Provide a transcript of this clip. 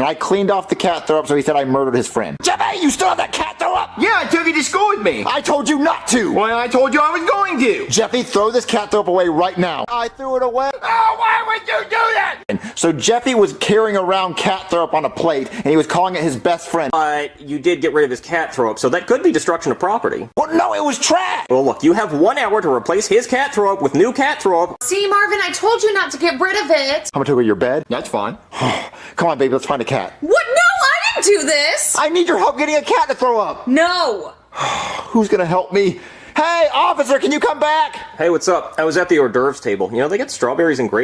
and I cleaned off the cat throw up, so he said I murdered his friend. Jeffy, you still have that cat throw up? Yeah, I took it to school with me. I told you not to. Well, I told you I was going to. Jeffy, throw this cat throw up away right now. I threw it away. Oh, why would you do that? So Jeffy was carrying around cat throw up on a plate, and he was calling it his best friend. You did get rid of his cat throw up, so that could be destruction of property. Well, no, it was trash. Well, look, you have 1 hour to replace his cat throw up with new cat throw up. See, Marvin, I told you not to get rid of it. I'm gonna take away your bed. That's fine. Come on, baby, let's find a cat. What? No, I didn't do this. I need your help getting a cat to throw up. No. Who's gonna help me? Hey, officer, can you come back? Hey, what's up? I was at the hors d'oeuvres table. You know, they get strawberries and grapes.